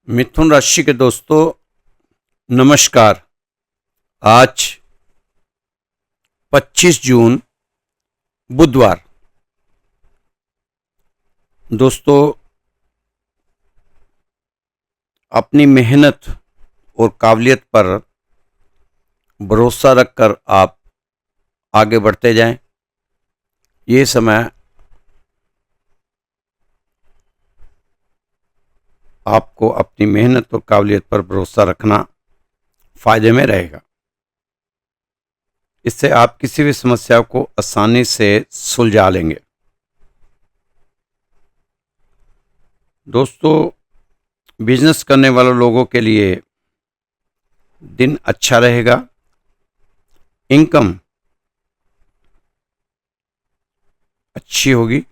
मिथुन राशि के दोस्तों, नमस्कार। आज 25 जून बुधवार। दोस्तों, अपनी मेहनत और काबिलियत पर भरोसा रखकर आप आगे बढ़ते जाएं। ये समय आपको अपनी मेहनत और काबिलियत पर भरोसा रखना फायदे में रहेगा। इससे आप किसी भी समस्या को आसानी से सुलझा लेंगे। दोस्तों, बिजनेस करने वाले लोगों के लिए दिन अच्छा रहेगा। इनकम अच्छी होगी।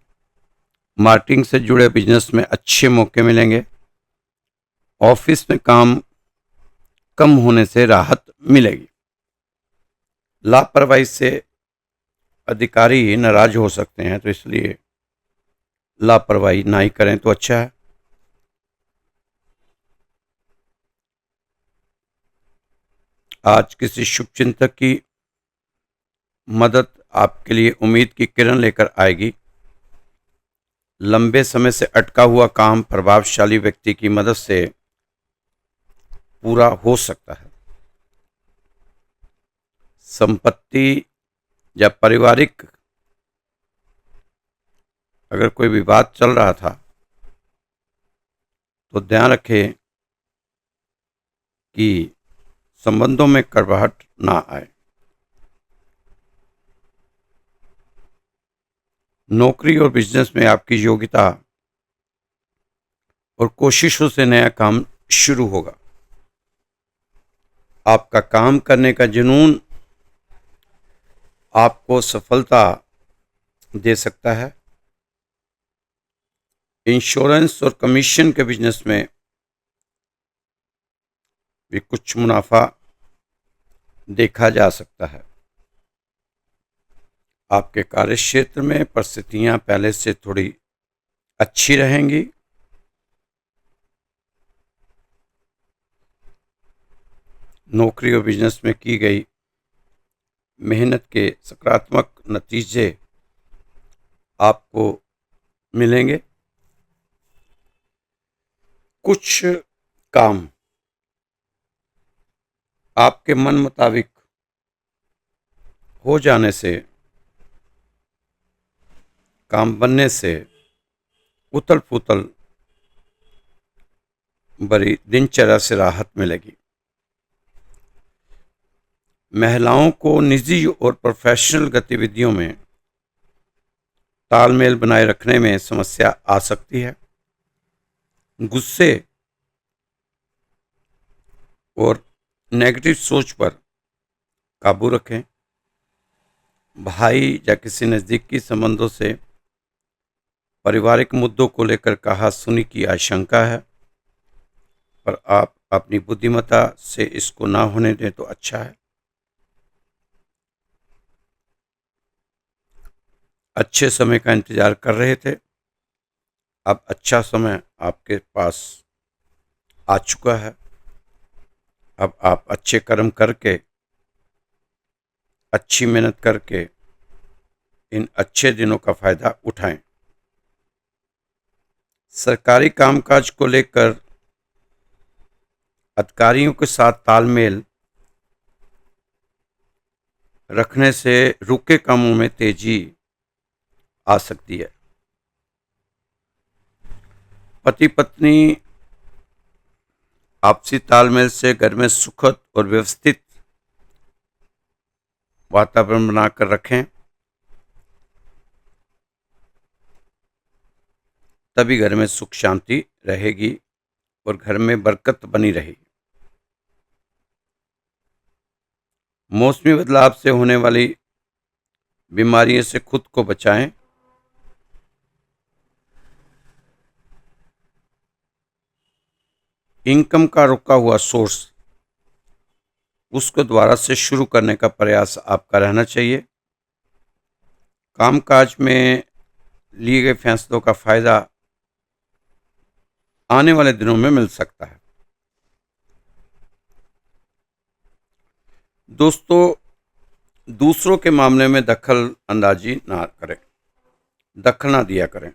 मार्केटिंग से जुड़े बिजनेस में अच्छे मौके मिलेंगे। ऑफिस में काम कम होने से राहत मिलेगी। लापरवाही से अधिकारी नाराज हो सकते हैं, तो इसलिए लापरवाही ना ही करें तो अच्छा है। आज किसी शुभचिंतक की मदद आपके लिए उम्मीद की किरण लेकर आएगी। लंबे समय से अटका हुआ काम प्रभावशाली व्यक्ति की मदद से पूरा हो सकता है। संपत्ति या पारिवारिक अगर कोई विवाद चल रहा था तो ध्यान रखें कि संबंधों में कड़वाहट ना आए। नौकरी और बिजनेस में आपकी योग्यता और कोशिशों से नया काम शुरू होगा। आपका काम करने का जुनून आपको सफलता दे सकता है। इंश्योरेंस और कमीशन के बिजनेस में भी कुछ मुनाफा देखा जा सकता है। आपके कार्यक्षेत्र में परिस्थितियां पहले से थोड़ी अच्छी रहेंगी। नौकरी और बिजनेस में की गई मेहनत के सकारात्मक नतीजे आपको मिलेंगे। कुछ काम आपके मन मुताबिक हो जाने से, काम बनने से उथल पुथल भरी दिनचर्या से राहत मिलेगी। महिलाओं को निजी और प्रोफेशनल गतिविधियों में तालमेल बनाए रखने में समस्या आ सकती है। गुस्से और नेगेटिव सोच पर काबू रखें। भाई या किसी नज़दीकी संबंधों से पारिवारिक मुद्दों को लेकर कहा-सुनी की आशंका है, पर आप अपनी बुद्धिमत्ता से इसको ना होने दें तो अच्छा है। अच्छे समय का इंतजार कर रहे थे, अब अच्छा समय आपके पास आ चुका है। अब आप अच्छे कर्म करके, अच्छी मेहनत करके इन अच्छे दिनों का फायदा उठाएं। सरकारी कामकाज को लेकर अधिकारियों के साथ तालमेल रखने से रुके कामों में तेजी आ सकती है। पति पत्नी आपसी तालमेल से घर में सुखद और व्यवस्थित वातावरण बनाकर रखें, तभी घर में सुख शांति रहेगी और घर में बरकत बनी रहेगी। मौसमी बदलाव से होने वाली बीमारियों से खुद को बचाएं। इनकम का रुका हुआ सोर्स, उसको दोबारा से शुरू करने का प्रयास आपका रहना चाहिए। कामकाज में लिए गए फैसलों का फायदा आने वाले दिनों में मिल सकता है। दोस्तों, दूसरों के मामले में दखल अंदाजी ना करें, दखल ना दिया करें।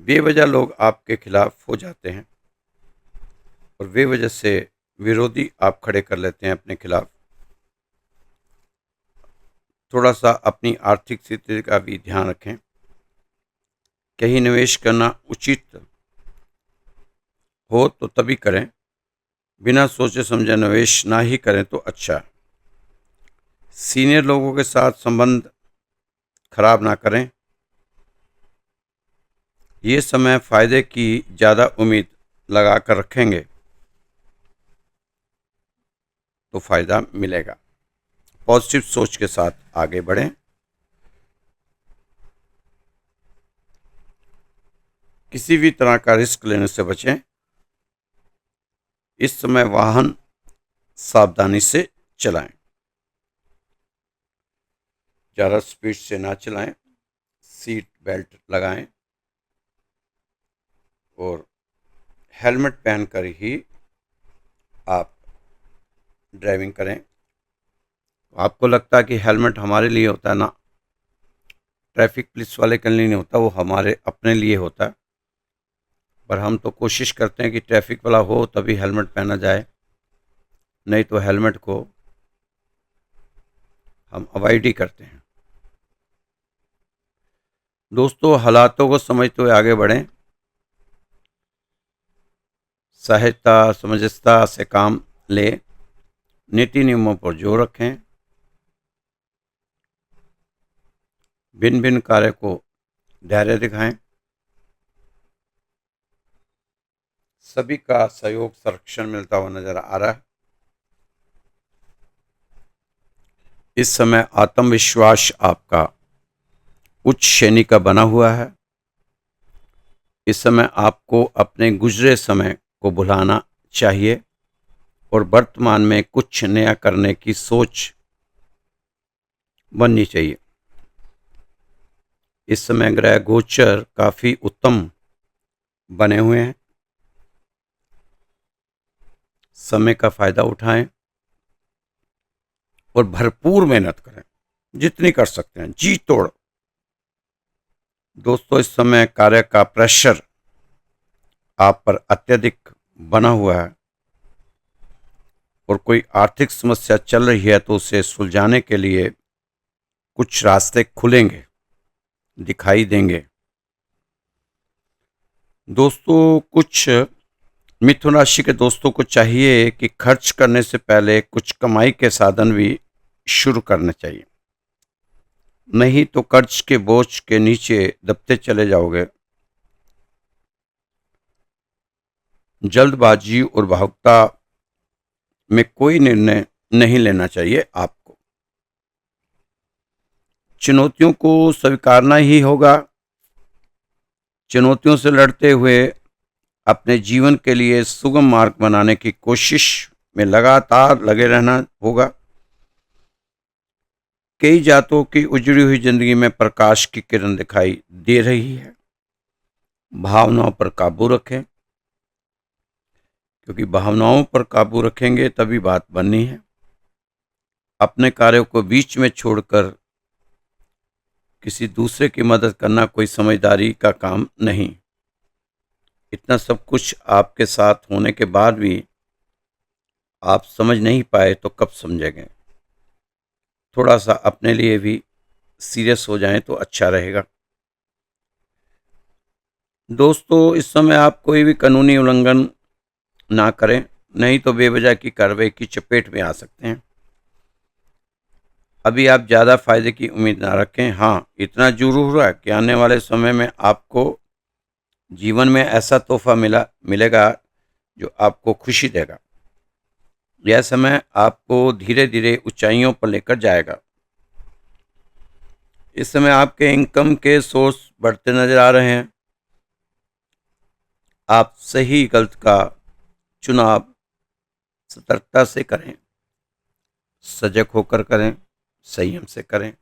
बेवजह लोग आपके खिलाफ हो जाते हैं और बेवजह से विरोधी आप खड़े कर लेते हैं अपने खिलाफ। थोड़ा सा अपनी आर्थिक स्थिति का भी ध्यान रखें। कहीं निवेश करना उचित हो तो तभी करें, बिना सोचे समझे निवेश ना ही करें तो अच्छा है। सीनियर लोगों के साथ संबंध खराब ना करें। ये समय फायदे की ज़्यादा उम्मीद लगा कर रखेंगे तो फायदा मिलेगा। पॉजिटिव सोच के साथ आगे बढ़ें। किसी भी तरह का रिस्क लेने से बचें। इस समय वाहन सावधानी से चलाएं, ज़्यादा स्पीड से ना चलाएं, सीट बेल्ट लगाएं और हेलमेट पहनकर ही आप ड्राइविंग करें। आपको लगता है कि हेलमेट हमारे लिए होता है ना, ट्रैफिक पुलिस वाले के लिए नहीं होता, वो हमारे अपने लिए होता है। पर हम तो कोशिश करते हैं कि ट्रैफिक वाला हो तभी हेलमेट पहना जाए, नहीं तो हेलमेट को हम अवॉइड ही करते हैं। दोस्तों, हालातों को समझते हुए आगे बढ़ें। सहजता समंजसता से काम लें। नीति नियमों पर जोर रखें। भिन्न भिन्न कार्य को धैर्य दिखाएं। सभी का सहयोग संरक्षण मिलता हुआ नजर आ रहा है। इस समय आत्मविश्वास आपका उच्च श्रेणी का बना हुआ है। इस समय आपको अपने गुजरे समय को भुलाना चाहिए और वर्तमान में कुछ नया करने की सोच बननी चाहिए। इस समय ग्रह गोचर काफी उत्तम बने हुए हैं। समय का फायदा उठाएं और भरपूर मेहनत करें, जितनी कर सकते हैं जी तोड़। दोस्तों, इस समय कार्य का प्रेशर आप पर अत्यधिक बना हुआ है और कोई आर्थिक समस्या चल रही है तो उसे सुलझाने के लिए कुछ रास्ते खुलेंगे, दिखाई देंगे। दोस्तों, कुछ मिथुन राशि के दोस्तों को चाहिए कि खर्च करने से पहले कुछ कमाई के साधन भी शुरू करने चाहिए, नहीं तो कर्ज के बोझ के नीचे दबते चले जाओगे। जल्दबाजी और भावुकता में कोई निर्णय नहीं लेना चाहिए आपको। चुनौतियों को स्वीकारना ही होगा। चुनौतियों से लड़ते हुए अपने जीवन के लिए सुगम मार्ग बनाने की कोशिश में लगातार लगे रहना होगा। कई जातों की उजड़ी हुई जिंदगी में प्रकाश की किरण दिखाई दे रही है। भावनाओं पर काबू रखें, क्योंकि भावनाओं पर काबू रखेंगे तभी बात बननी है। अपने कार्यों को बीच में छोड़कर किसी दूसरे की मदद करना कोई समझदारी का काम नहीं। इतना सब कुछ आपके साथ होने के बाद भी आप समझ नहीं पाए तो कब समझेंगे। थोड़ा सा अपने लिए भी सीरियस हो जाएं तो अच्छा रहेगा। दोस्तों, इस समय आप कोई भी कानूनी उल्लंघन ना करें, नहीं तो बेवजह की कार्रवाई की चपेट में आ सकते हैं। अभी आप ज़्यादा फायदे की उम्मीद ना रखें। हाँ, इतना जरूर है कि आने वाले समय में आपको जीवन में ऐसा तोहफा मिलेगा जो आपको खुशी देगा। यह समय आपको धीरे धीरे ऊंचाइयों पर लेकर जाएगा। इस समय आपके इनकम के सोर्स बढ़ते नजर आ रहे हैं। आप सही गलत का चुनाव सतर्कता से करें, सजग होकर करें, संयम से करें।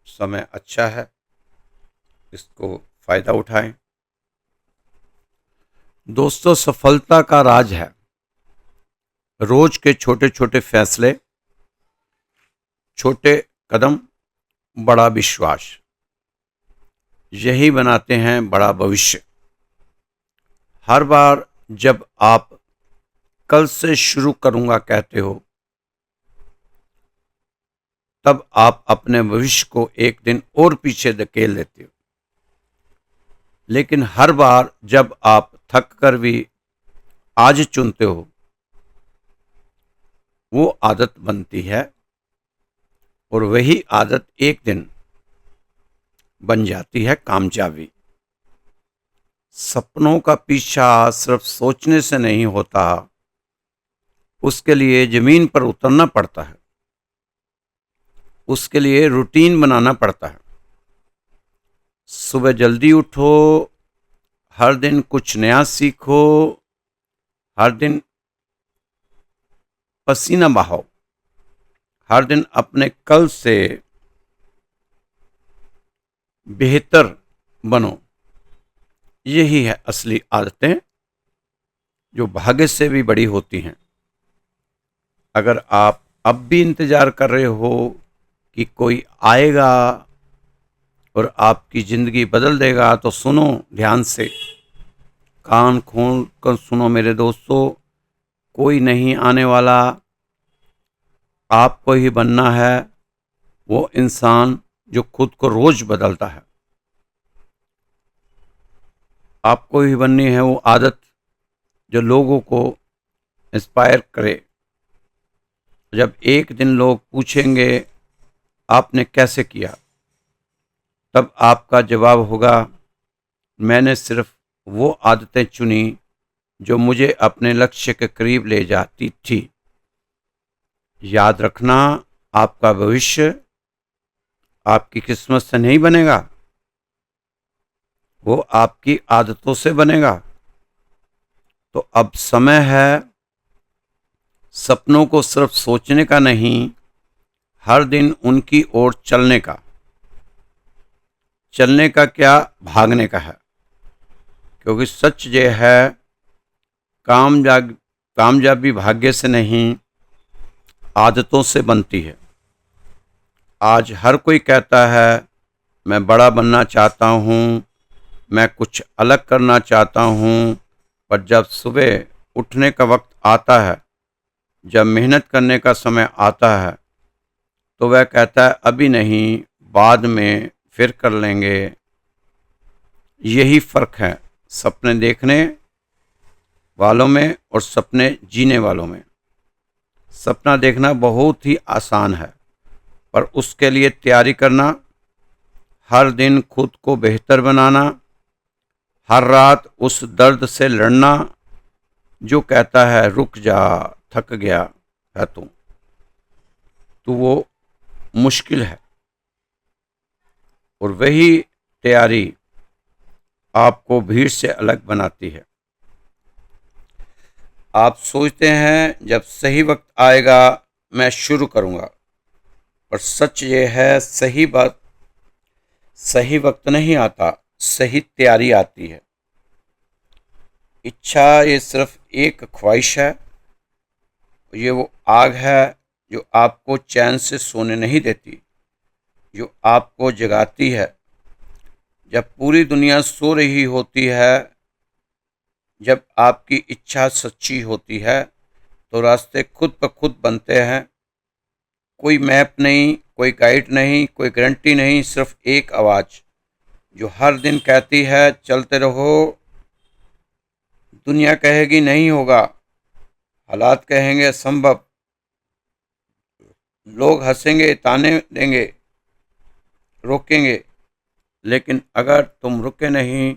समय अच्छा है, इसको फायदा उठाएं। दोस्तों, सफलता का राज है रोज के छोटे छोटे फैसले, छोटे कदम, बड़ा विश्वास, यही बनाते हैं बड़ा भविष्य। हर बार जब आप कल से शुरू करूंगा कहते हो, तब आप अपने भविष्य को एक दिन और पीछे धकेल देते हो। लेकिन हर बार जब आप थक कर भी आज चुनते हो, वो आदत बनती है और वही आदत एक दिन बन जाती है कामयाबी। सपनों का पीछा सिर्फ सोचने से नहीं होता, उसके लिए जमीन पर उतरना पड़ता है, उसके लिए रूटीन बनाना पड़ता है। सुबह जल्दी उठो, हर दिन कुछ नया सीखो, हर दिन पसीना बहाओ, हर दिन अपने कल से बेहतर बनो। यही है असली आदतें, जो भाग्य से भी बड़ी होती हैं। अगर आप अब भी इंतजार कर रहे हो कि कोई आएगा और आपकी जिंदगी बदल देगा, तो सुनो ध्यान से, कान खोल कर सुनो मेरे दोस्तों। कोई नहीं आने वाला, आपको ही बनना है वो इंसान जो खुद को रोज बदलता है। आपको ही बननी है वो आदत जो लोगों को इंस्पायर करे। जब एक दिन लोग पूछेंगे आपने कैसे किया, तब आपका जवाब होगा, मैंने सिर्फ वो आदतें चुनी जो मुझे अपने लक्ष्य के करीब ले जाती थी। याद रखना, आपका भविष्य आपकी किस्मत से नहीं बनेगा, वो आपकी आदतों से बनेगा। तो अब समय है सपनों को सिर्फ सोचने का नहीं, हर दिन उनकी ओर चलने का। चलने का क्या, भागने का है। क्योंकि सच ये है, कामयाबी भाग्य से नहीं, आदतों से बनती है। आज हर कोई कहता है मैं बड़ा बनना चाहता हूँ, मैं कुछ अलग करना चाहता हूँ, पर जब सुबह उठने का वक्त आता है, जब मेहनत करने का समय आता है, तो वह कहता है अभी नहीं, बाद में फिर कर लेंगे। यही फर्क है सपने देखने वालों में और सपने जीने वालों में। सपना देखना बहुत ही आसान है, पर उसके लिए तैयारी करना, हर दिन खुद को बेहतर बनाना, हर रात उस दर्द से लड़ना जो कहता है रुक जा, थक गया है तू, तो वो मुश्किल है। और वही तैयारी आपको भीड़ से अलग बनाती है। आप सोचते हैं जब सही वक्त आएगा मैं शुरू करूंगा, पर सच ये है, सही वक्त नहीं आता, सही तैयारी आती है। इच्छा ये सिर्फ एक ख्वाहिश है, ये वो आग है जो आपको चैन से सोने नहीं देती, जो आपको जगाती है जब पूरी दुनिया सो रही होती है। जब आपकी इच्छा सच्ची होती है तो रास्ते खुद ब खुद बनते हैं। कोई मैप नहीं, कोई गाइड नहीं, कोई गारंटी नहीं, सिर्फ एक आवाज़ जो हर दिन कहती है चलते रहो। दुनिया कहेगी नहीं होगा, हालात कहेंगे असंभव, लोग हंसेंगे, ताने देंगे, रोकेंगे, लेकिन अगर तुम रुके नहीं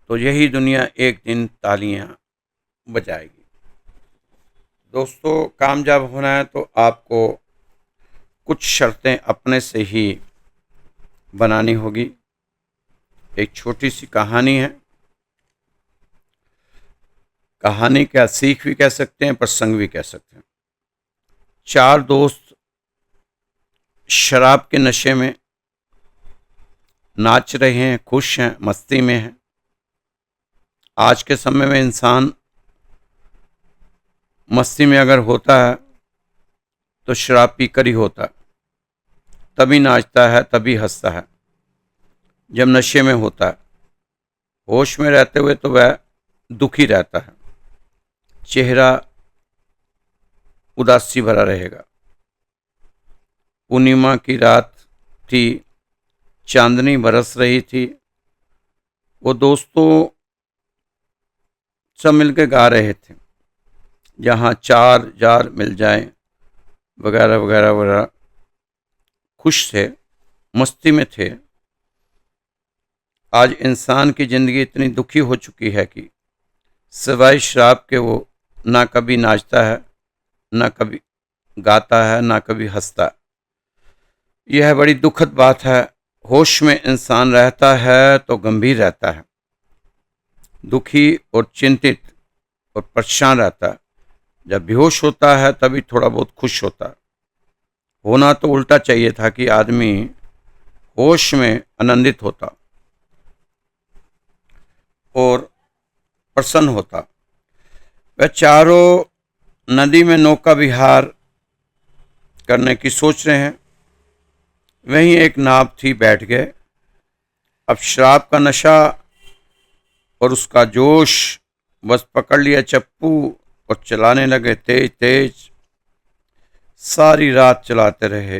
तो यही दुनिया एक दिन तालियां बजाएगी। दोस्तों, कामयाब होना है तो आपको कुछ शर्तें अपने से ही बनानी होगी। एक छोटी सी कहानी है, कहानी क्या सीख भी कह सकते हैं, प्रसंग भी कह सकते हैं। चार दोस्त शराब के नशे में नाच रहे हैं, खुश हैं, मस्ती में हैं। आज के समय में इंसान मस्ती में अगर होता है तो शराब पीकर ही होता है, तभी नाचता है, तभी हंसता है जब नशे में होता है। होश में रहते हुए तो वह दुखी रहता है, चेहरा उदासी भरा रहेगा। पूर्णिमा की रात थी, चांदनी बरस रही थी। वो दोस्तों सब मिलकर गा रहे थे, जहाँ चार जार मिल जाएं, वगैरह वगैरह वगैरह। खुश थे, मस्ती में थे। आज इंसान की जिंदगी इतनी दुखी हो चुकी है कि सिवाय शराब के वो ना कभी नाचता है, ना कभी गाता है, ना कभी हंसता है। यह बड़ी दुखद बात है। होश में इंसान रहता है तो गंभीर रहता है, दुखी और चिंतित और परेशान रहता है। जब बेहोश होता है तभी थोड़ा बहुत खुश होता है। होना तो उल्टा चाहिए था कि आदमी होश में आनंदित होता और प्रसन्न होता। वह चारों नदी में नौका विहार करने की सोच रहे हैं। वहीं एक नाव थी, बैठ गए। अब शराब का नशा और उसका जोश, बस पकड़ लिया चप्पू और चलाने लगे तेज तेज। सारी रात चलाते रहे।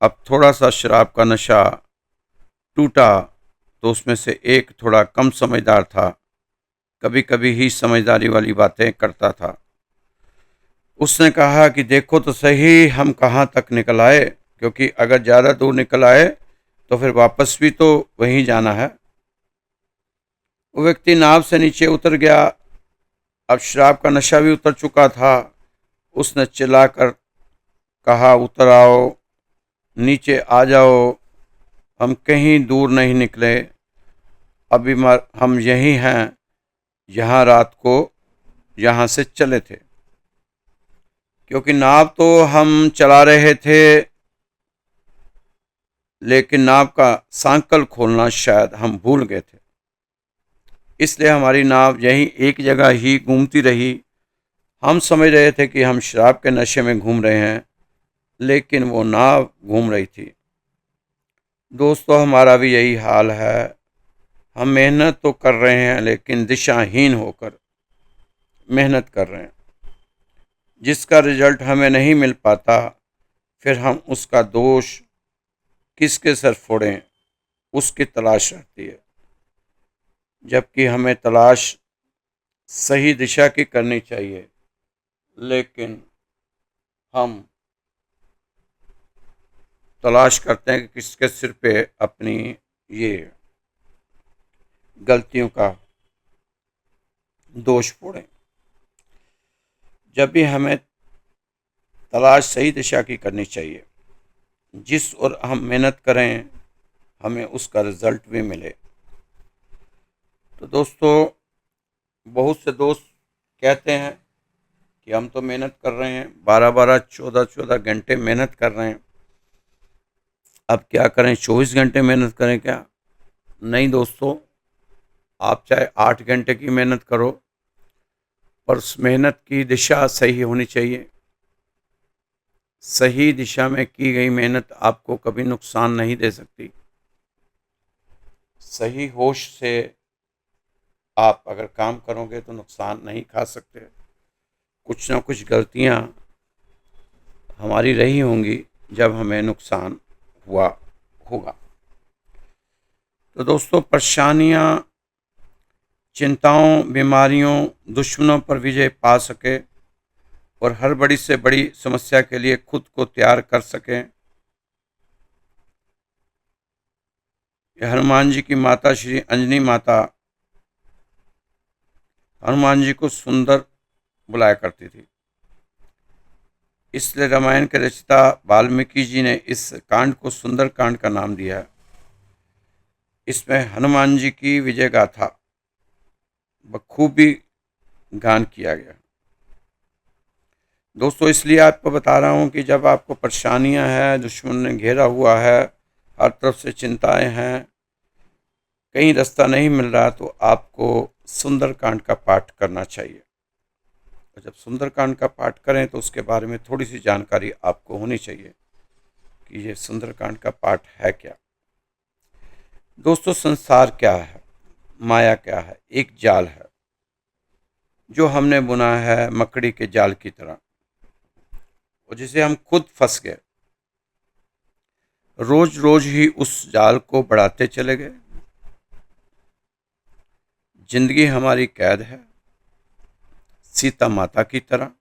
अब थोड़ा सा शराब का नशा टूटा तो उसमें से एक थोड़ा कम समझदार था, कभी कभी ही समझदारी वाली बातें करता था। उसने कहा कि देखो तो सही हम कहाँ तक निकल आए, क्योंकि अगर ज़्यादा दूर निकल आए तो फिर वापस भी तो वहीं जाना है। वो व्यक्ति नाव से नीचे उतर गया। अब शराब का नशा भी उतर चुका था। उसने चिल्लाकर कहा, उतर आओ, नीचे आ जाओ, हम कहीं दूर नहीं निकले, अभी हम यहीं हैं जहाँ रात को यहाँ से चले थे। क्योंकि नाव तो हम चला रहे थे, लेकिन नाव का सांकल खोलना शायद हम भूल गए थे, इसलिए हमारी नाव यहीं एक जगह ही घूमती रही। हम समझ रहे थे कि हम शराब के नशे में घूम रहे हैं, लेकिन वो नाव घूम रही थी। दोस्तों, हमारा भी यही हाल है। हम मेहनत तो कर रहे हैं, लेकिन दिशाहीन होकर मेहनत कर रहे हैं। जिसका रिजल्ट हमें नहीं मिल पाता, फिर हम उसका दोष किसके सर फोड़ें, उसकी तलाश रहती है। जबकि हमें तलाश सही दिशा की करनी चाहिए, लेकिन हम तलाश करते हैं कि किसके सिर पे अपनी ये गलतियों का दोष फोड़ें। जब भी हमें तलाश सही दिशा की करनी चाहिए, जिस ओर हम मेहनत करें हमें उसका रिजल्ट भी मिले। तो दोस्तों, बहुत से दोस्त कहते हैं कि हम तो मेहनत कर रहे हैं, 12-12, 14-14 घंटे मेहनत कर रहे हैं, अब क्या करें, 24 घंटे मेहनत करें क्या? नहीं दोस्तों, आप चाहे 8 घंटे की मेहनत करो, पर उस मेहनत की दिशा सही होनी चाहिए। सही दिशा में की गई मेहनत आपको कभी नुकसान नहीं दे सकती। सही होश से आप अगर काम करोगे तो नुकसान नहीं खा सकते। कुछ ना कुछ गलतियां हमारी रही होंगी जब हमें नुकसान हुआ होगा। तो दोस्तों, परेशानियां, चिंताओं, बीमारियों, दुश्मनों पर विजय पा सके और हर बड़ी से बड़ी समस्या के लिए खुद को तैयार कर सकें, हनुमान जी की माता श्री अंजनी माता हनुमान जी को सुंदर बुलाया करती थी। इसलिए रामायण के रचयिता वाल्मीकि जी ने इस कांड को सुंदर कांड का नाम दिया है। इसमें हनुमान जी की विजय गाथा बखूबी गान किया गया। दोस्तों, इसलिए आपको बता रहा हूँ कि जब आपको परेशानियां हैं, दुश्मन ने घेरा हुआ है, हर तरफ से चिंताएं हैं, कहीं रास्ता नहीं मिल रहा, तो आपको सुंदरकांड का पाठ करना चाहिए। और जब सुंदरकांड का पाठ करें तो उसके बारे में थोड़ी सी जानकारी आपको होनी चाहिए कि ये सुंदरकांड का पाठ है क्या। दोस्तों, संसार क्या है, माया क्या है? एक जाल है जो हमने बुना है मकड़ी के जाल की तरह, और जिसे हम खुद फंस गए। रोज रोज ही उस जाल को बढ़ाते चले गए। जिंदगी हमारी कैद है, सीता माता की तरह।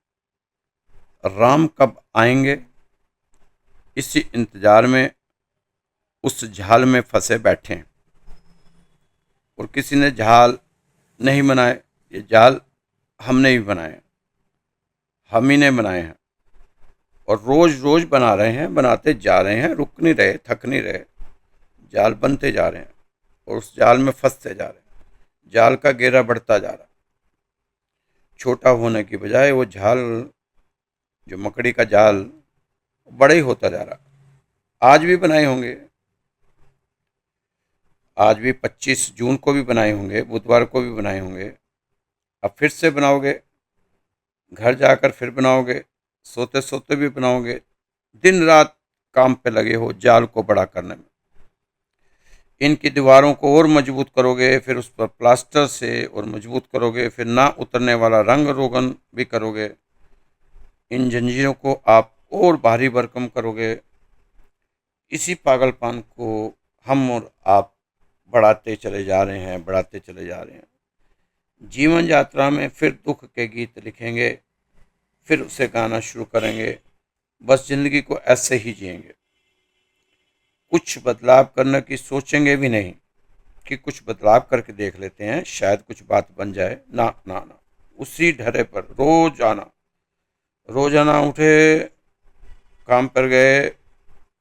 राम कब आएंगे, इसी इंतजार में उस झाल में फंसे बैठे हैं। और किसी ने झाल नहीं बनाए, ये जाल हमने ही बनाए, हम ही ने बनाए हैं। और रोज रोज बना रहे हैं, बनाते जा रहे हैं, रुक नहीं रहे, थक नहीं रहे। जाल बनते जा रहे हैं और उस जाल में फंसते जा रहे हैं। जाल का घेरा बढ़ता जा रहा है। छोटा होने की बजाय वो झाल, जो मकड़ी का जाल, बड़ा ही होता जा रहा। आज भी बनाए होंगे, आज भी 25 जून को भी बनाए होंगे, बुधवार को भी बनाए होंगे। अब फिर से बनाओगे, घर जाकर फिर बनाओगे, सोते सोते भी बनाओगे। दिन रात काम पे लगे हो जाल को बड़ा करने में। इनकी दीवारों को और मजबूत करोगे, फिर उस पर प्लास्टर से और मजबूत करोगे, फिर ना उतरने वाला रंग रोगन भी करोगे। इन जंजीरों को आप और भारी भरकम करोगे। इसी पागलपन को हम और आप बढ़ाते चले जा रहे हैं, बढ़ाते चले जा रहे हैं। जीवन यात्रा में फिर दुख के गीत लिखेंगे, फिर उसे गाना शुरू करेंगे। बस जिंदगी को ऐसे ही जिएंगे। कुछ बदलाव करने की सोचेंगे भी नहीं कि कुछ बदलाव करके देख लेते हैं, शायद कुछ बात बन जाए। ना ना ना, उसी ढर्रे पर रोजाना उठे, काम पर गए,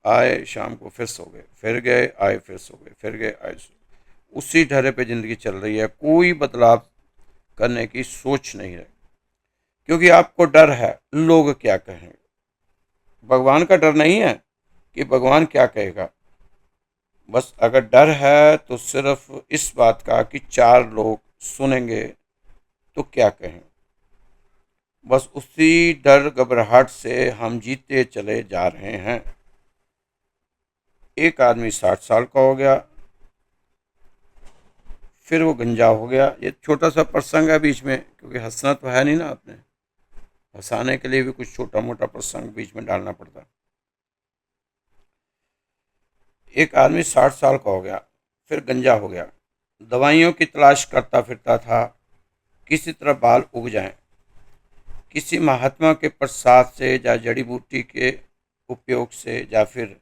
आए, शाम को फिर सो गए, फिर गए आए, फिर सो गए, फिर गए आए, सो गए। उसी ढर्रे पे जिंदगी चल रही है। कोई बदलाव करने की सोच नहीं है, क्योंकि आपको डर है लोग क्या कहेंगे। भगवान का डर नहीं है कि भगवान क्या कहेगा। बस अगर डर है तो सिर्फ इस बात का कि 4 लोग सुनेंगे तो क्या कहें। बस उसी डर घबराहट से हम जीते चले जा रहे हैं। एक आदमी 60 साल का हो गया, फिर वो गंजा हो गया। ये छोटा सा प्रसंग है बीच में, क्योंकि हंसना तो है नहीं ना, आपने हंसाने के लिए भी कुछ छोटा मोटा प्रसंग बीच में डालना पड़ता। एक आदमी 60 साल का हो गया, फिर गंजा हो गया। दवाइयों की तलाश करता फिरता था, किसी तरह बाल उग जाएं। किसी महात्मा के प्रसाद से या जड़ी बूटी के उपयोग से, या फिर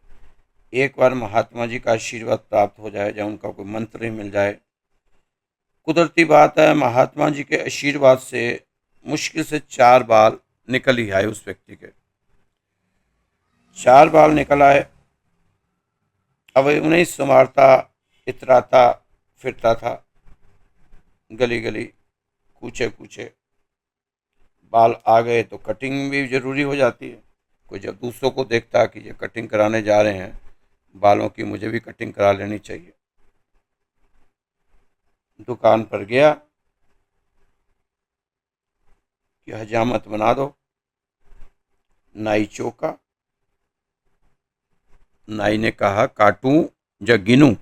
एक बार महात्मा जी का आशीर्वाद प्राप्त हो जाए, या उनका कोई मंत्र ही मिल जाए। कुदरती बात है, महात्मा जी के आशीर्वाद से मुश्किल से 4 बाल निकल ही आए उस व्यक्ति के। 4 बाल निकल आए। अब उन्हें संवारता, इतराता फिरता था, गली गली, कूचे कूचे। बाल आ गए तो कटिंग भी जरूरी हो जाती है। कोई जब दूसरों को देखता कि ये कटिंग कराने जा रहे हैं बालों की, मुझे भी कटिंग करा लेनी चाहिए। दुकान पर गया कि हजामत बना दो। नाई चौका। नाई ने कहा, काटूं या गिनूं?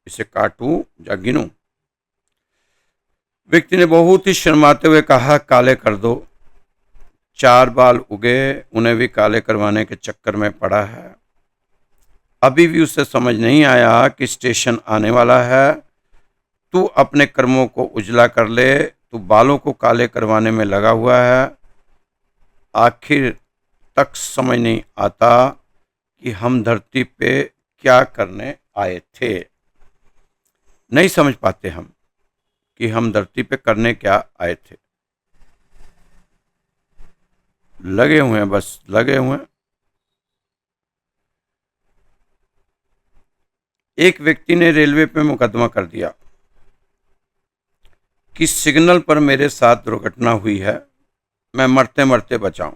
इसे काटूं या गिनूं? व्यक्ति ने बहुत ही शर्माते हुए कहा, काले कर दो। 4 बाल उगे, उन्हें भी काले करवाने के चक्कर में पड़ा है। अभी भी उसे समझ नहीं आया कि स्टेशन आने वाला है। तू अपने कर्मों को उजला कर ले, तू बालों को काले करवाने में लगा हुआ है। आखिर तक समझ नहीं आता कि हम धरती पे क्या करने आए थे। नहीं समझ पाते हम कि हम धरती पे करने क्या आए थे। लगे हुए हैं, बस लगे हुए हैं। एक व्यक्ति ने रेलवे पे मुकदमा कर दिया कि सिग्नल पर मेरे साथ दुर्घटना हुई है, मैं मरते मरते बचाऊं।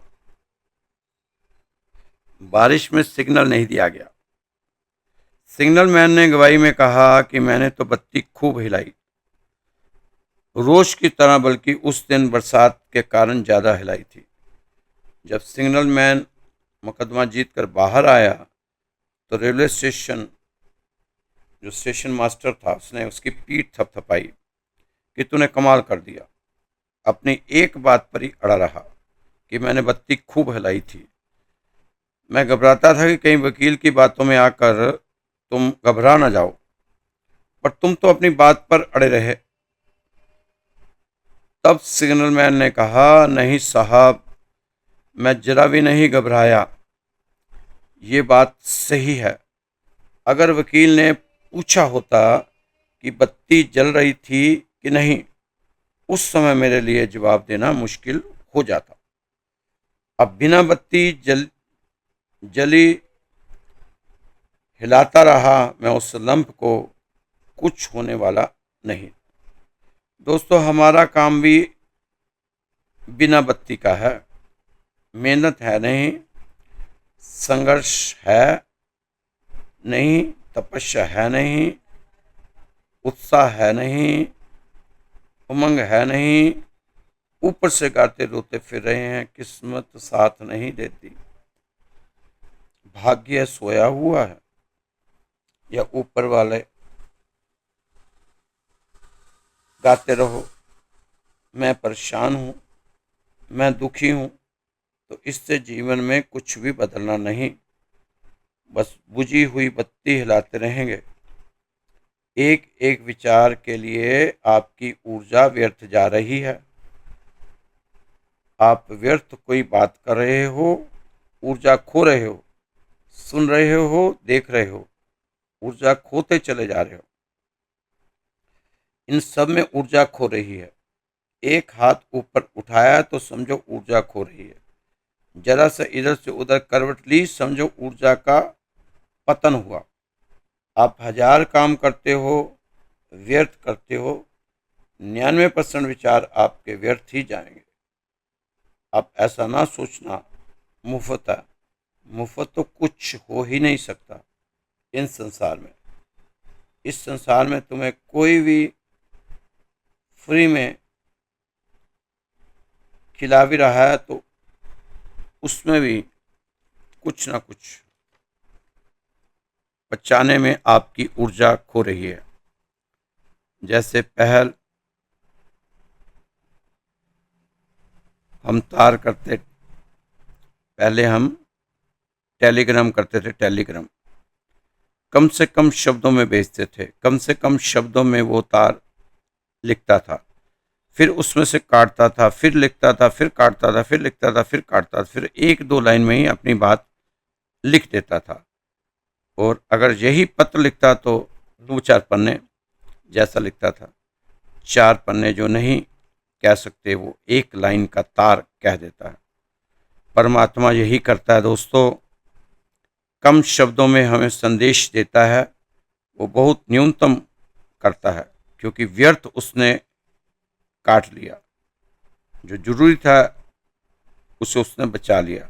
बारिश में सिग्नल नहीं दिया गया। सिग्नल मैन ने गवाही में कहा कि मैंने तो बत्ती खूब हिलाई, रोज की तरह, बल्कि उस दिन बरसात के कारण ज़्यादा हिलाई थी। जब सिग्नल मैन मुकदमा जीत कर बाहर आया तो रेलवे स्टेशन जो स्टेशन मास्टर था उसने उसकी पीठ थपथपाई कि तूने कमाल कर दिया। अपनी एक बात पर ही अड़ा रहा कि मैंने बत्ती खूब हिलाई थी। मैं घबराता था कि कहीं वकील की बातों में आकर तुम घबरा ना जाओ, पर तुम तो अपनी बात पर अड़े रहे। तब सिग्नल मैन ने कहा, नहीं साहब, मैं जरा भी नहीं घबराया, ये बात सही है। अगर वकील ने पूछा होता कि बत्ती जल रही थी कि नहीं, उस समय मेरे लिए जवाब देना मुश्किल हो जाता। अब बिना बत्ती जली हिलाता रहा मैं उस लंप को, कुछ होने वाला नहीं। दोस्तों, हमारा काम भी बिना बत्ती का है। मेहनत है नहीं, संघर्ष है नहीं, तपस्या है नहीं, उत्साह है नहीं, उमंग है नहीं, ऊपर से गाते रोते फिर रहे हैं, किस्मत साथ नहीं देती, भाग्य सोया हुआ है, या ऊपर वाले गाते रहो मैं परेशान हूँ, मैं दुखी हूँ, तो इससे जीवन में कुछ भी बदलना नहीं, बस बुझी हुई बत्ती हिलाते रहेंगे। एक एक विचार के लिए आपकी ऊर्जा व्यर्थ जा रही है। आप व्यर्थ कोई बात कर रहे हो, ऊर्जा खो रहे हो, सुन रहे हो, देख रहे हो, ऊर्जा खोते चले जा रहे हो। इन सब में ऊर्जा खो रही है। एक हाथ ऊपर उठाया तो समझो ऊर्जा खो रही है। जरा से इधर से उधर करवट ली, समझो ऊर्जा का पतन हुआ। आप 1000 काम करते हो, व्यर्थ करते हो, 99% विचार आपके व्यर्थ ही जाएंगे। आप ऐसा ना सोचना मुफ्त है। मुफ्त तो कुछ हो ही नहीं सकता इन संसार में। इस संसार में तुम्हें कोई भी फ्री में खिला भी रहा है तो उसमें भी कुछ ना कुछ बचाने में आपकी ऊर्जा खो रही है। जैसे पहले हम टेलीग्राम करते थे। टेलीग्राम कम से कम शब्दों में भेजते थे, कम से कम शब्दों में वो तार लिखता था, फिर उसमें से काटता था, फिर लिखता था, फिर काटता था, फिर लिखता था, फिर काटता था, फिर 1-2 लाइन में ही अपनी बात लिख देता था। और अगर यही पत्र लिखता तो 2-4 पन्ने जैसा लिखता था। 4 पन्ने जो नहीं कह सकते वो 1 लाइन का तार कह देता है। परमात्मा यही करता है दोस्तों, कम शब्दों में हमें संदेश देता है, वो बहुत न्यूनतम करता है, क्योंकि व्यर्थ उसने काट लिया, जो जरूरी था उसे उसने बचा लिया।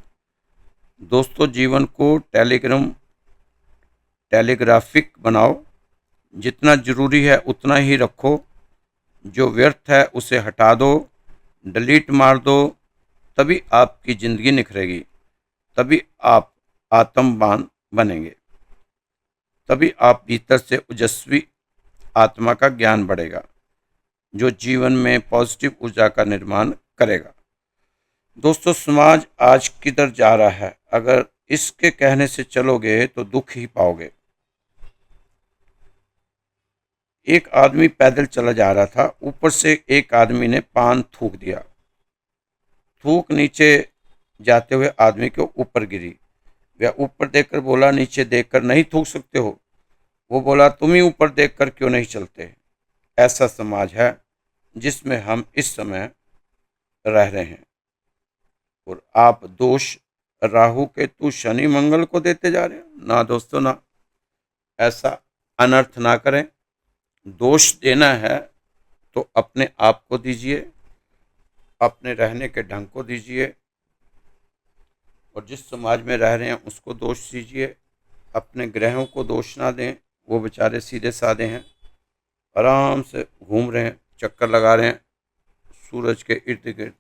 दोस्तों, जीवन को टेलीग्राफिक बनाओ, जितना जरूरी है उतना ही रखो, जो व्यर्थ है उसे हटा दो, डिलीट मार दो, तभी आपकी जिंदगी निखरेगी, तभी आप आत्मवान बनेंगे, तभी आप भीतर से ओजस्वी आत्मा का ज्ञान बढ़ेगा, जो जीवन में पॉजिटिव ऊर्जा का निर्माण करेगा। दोस्तों, समाज आज किधर जा रहा है? अगर इसके कहने से चलोगे तो दुख ही पाओगे। एक आदमी पैदल चला जा रहा था, ऊपर से एक आदमी ने पान थूक दिया। थूक नीचे जाते हुए आदमी के ऊपर गिरी। वह ऊपर देखकर बोला, नीचे देखकर नहीं थूक सकते हो? वो बोला, तुम ही ऊपर देखकर क्यों नहीं चलते? ऐसा समाज है जिसमें हम इस समय रह रहे हैं। और आप दोष राहु केतु शनि मंगल को देते जा रहे हैं। ना दोस्तों, ना, ऐसा अनर्थ ना करें। दोष देना है तो अपने आप को दीजिए, अपने रहने के ढंग को दीजिए, और जिस समाज में रह रहे हैं उसको दोष दीजिए। अपने ग्रहों को दोष ना दें, वो बेचारे सीधे साधे हैं, आराम से घूम रहे हैं, चक्कर लगा रहे हैं सूरज के इर्द गिर्द,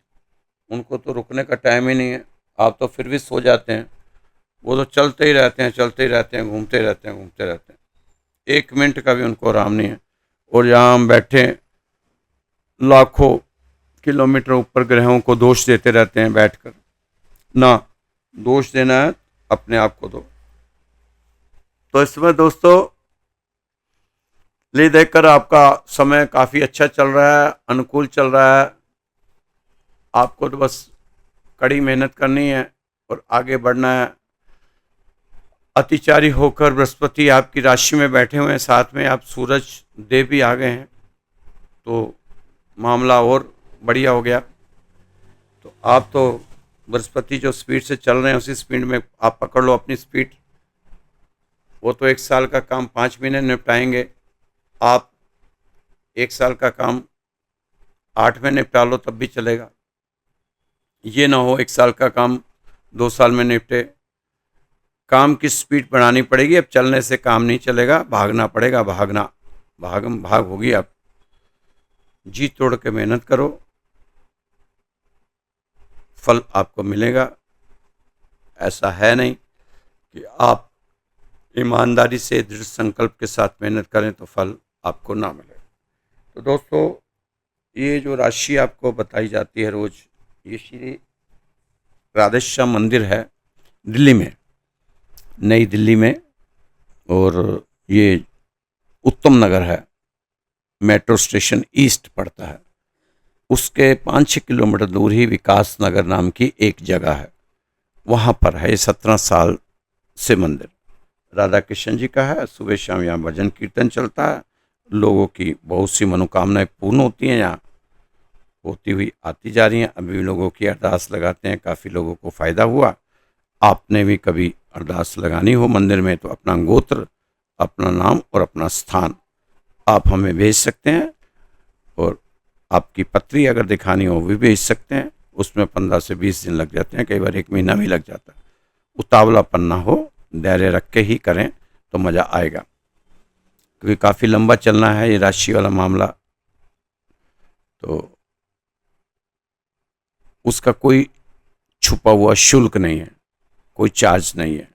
उनको तो रुकने का टाइम ही नहीं है। आप तो फिर भी सो जाते हैं, वो तो चलते ही रहते हैं, चलते ही रहते हैं, घूमते रहते हैं, घूमते रहते हैं, 1 मिनट का भी उनको आराम नहीं है। और यहाँ हम बैठे लाखों किलोमीटर ऊपर ग्रहों को दोष देते रहते हैं बैठकर। ना, दोष देना है अपने आप को दो। तो इसमें दोस्तों ले देखकर आपका समय काफ़ी अच्छा चल रहा है, अनुकूल चल रहा है। आपको तो बस कड़ी मेहनत करनी है और आगे बढ़ना है। अतिचारी होकर बृहस्पति आपकी राशि में बैठे हुए हैं, साथ में आप सूरज देव भी आ गए हैं, तो मामला और बढ़िया हो गया। तो आप तो बृहस्पति जो स्पीड से चल रहे हैं उसी स्पीड में आप पकड़ लो अपनी स्पीड। वो तो 1 साल का काम 5 महीने निपटाएंगे, आप 1 साल का काम 8 में निपटा लो तब भी चलेगा। ये ना हो 1 साल का काम 2 साल में निपटे। काम की स्पीड बढ़ानी पड़ेगी। अब चलने से काम नहीं चलेगा, भागना पड़ेगा, भागना, भागम भाग होगी। आप जी तोड़ के मेहनत करो, फल आपको मिलेगा। ऐसा है नहीं कि आप ईमानदारी से दृढ़ संकल्प के साथ मेहनत करें तो फल आपको ना मिले। तो दोस्तों ये जो राशि आपको बताई जाती है रोज, ये श्री राधेश्याम मंदिर है दिल्ली में, नई दिल्ली में, और ये उत्तम नगर है, मेट्रो स्टेशन ईस्ट पड़ता है। उसके 5-6 किलोमीटर दूर ही विकास नगर नाम की एक जगह है, वहाँ पर है 17 साल से मंदिर। राधा कृष्ण जी का है। सुबह शाम यहाँ भजन कीर्तन चलता है, लोगों की बहुत सी मनोकामनाएं पूर्ण होती हैं, यहाँ होती हुई आती जा रही हैं। अभी लोगों की अरदास लगाते हैं, काफ़ी लोगों को फ़ायदा हुआ। आपने भी कभी अरदास लगानी हो मंदिर में तो अपना गोत्र, अपना नाम और अपना स्थान आप हमें भेज सकते हैं, और आपकी पत्री अगर दिखानी हो भी भेज सकते हैं। उसमें 15 से 20 दिन लग जाते हैं, कई बार 1 महीना भी लग जाता है। उतावलापन ना हो, धैर्य रख के ही करें तो मज़ा आएगा, क्योंकि काफ़ी लंबा चलना है ये राशि वाला मामला। तो उसका कोई छुपा हुआ शुल्क नहीं है, कोई चार्ज नहीं है।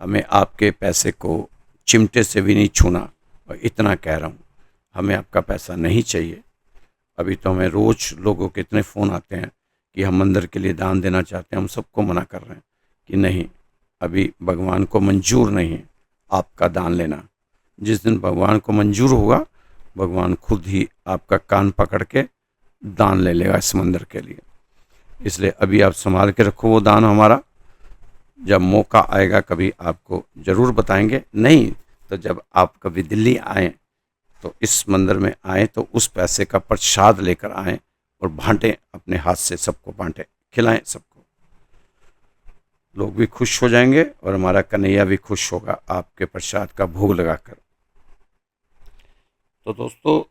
हमें आपके पैसे को चिमटे से भी नहीं छूना, और इतना कह रहा हूँ, हमें आपका पैसा नहीं चाहिए। अभी तो हमें रोज़ लोगों के इतने फ़ोन आते हैं कि हम मंदिर के लिए दान देना चाहते हैं। हम सबको मना कर रहे हैं कि नहीं, अभी भगवान को मंजूर नहीं है आपका दान लेना। जिस दिन भगवान को मंजूर होगा, भगवान खुद ही आपका कान पकड़ के दान ले लेगा इस मंदिर के लिए। इसलिए अभी आप संभाल के रखो वो दान हमारा। जब मौका आएगा कभी आपको ज़रूर बताएंगे। नहीं तो जब आप कभी दिल्ली आएँ तो इस मंदिर में आएँ तो उस पैसे का प्रसाद लेकर आएँ और बांटें, अपने हाथ से सबको बांटें, खिलाएं सबको। लोग भी खुश हो जाएंगे और हमारा कन्हैया भी खुश होगा आपके प्रसाद का भोग लगाकर। तो दोस्तों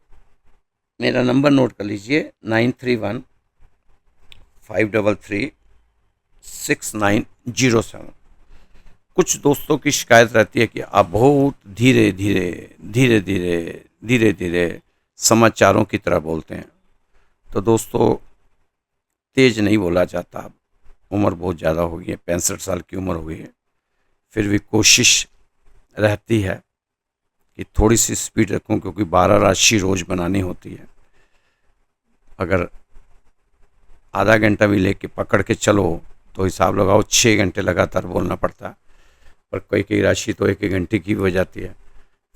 मेरा नंबर नोट कर लीजिए, 9315336907। कुछ दोस्तों की शिकायत रहती है कि आप बहुत धीरे धीरे धीरे धीरे धीरे धीरे समाचारों की तरह बोलते हैं। तो दोस्तों तेज नहीं बोला जाता। अब उम्र बहुत ज़्यादा हो गई है, 65 साल की उम्र हो गई है, फिर भी कोशिश रहती है कि थोड़ी सी स्पीड रखूं, क्योंकि 12 राशि रोज़ बनानी होती है। अगर आधा घंटा भी लेके पकड़ के चलो तो हिसाब लगाओ 6 घंटे लगातार बोलना पड़ता है। पर कोई कई राशि तो 1-1 घंटे की भी हो जाती है।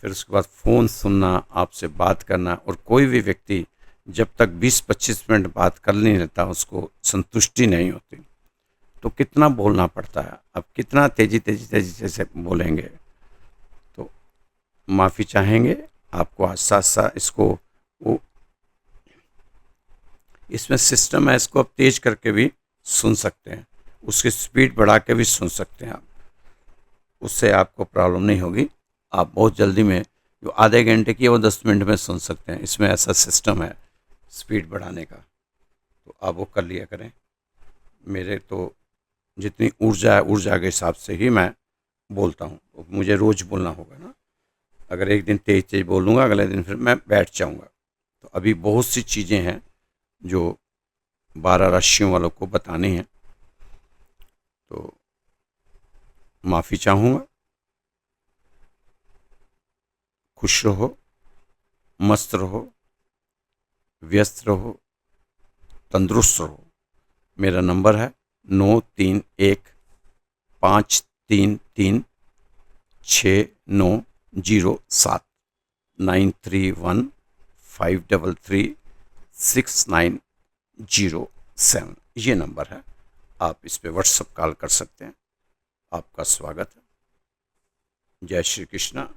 फिर उसके बाद फ़ोन सुनना, आपसे बात करना, और कोई भी व्यक्ति जब तक 20-25 मिनट बात कर नहीं लेता उसको संतुष्टि नहीं होती। तो कितना बोलना पड़ता है, अब कितना तेज़ी तेज़ी तेज़ी जैसे बोलेंगे। तो माफ़ी चाहेंगे आपको। आज साथ साथ इसको वो इसमें सिस्टम है, इसको आप तेज करके भी सुन सकते हैं, उसकी स्पीड बढ़ा के भी सुन सकते हैं आप। उससे आपको प्रॉब्लम नहीं होगी। आप बहुत जल्दी में जो आधे घंटे की है वो 10 मिनट में सुन सकते हैं। इसमें ऐसा सिस्टम है स्पीड बढ़ाने का, तो आप वो कर लिया करें। मेरे तो जितनी ऊर्जा है, ऊर्जा के हिसाब से ही मैं बोलता हूँ। तो मुझे रोज़ बोलना होगा ना। अगर एक दिन तेज तेज बोलूँगा, अगले दिन फिर मैं बैठ जाऊँगा। तो अभी बहुत सी चीज़ें हैं जो 12 राशियों वालों को बताने हैं, तो माफ़ी चाहूँगा। खुश रहो, मस्त रहो, व्यस्त रहो, तंदुरुस्त रहो। मेरा नंबर है 9315336907, 9315336907। ये नंबर है, आप इस पे व्हाट्सएप कॉल कर सकते हैं। आपका स्वागत है। जय श्री कृष्णा।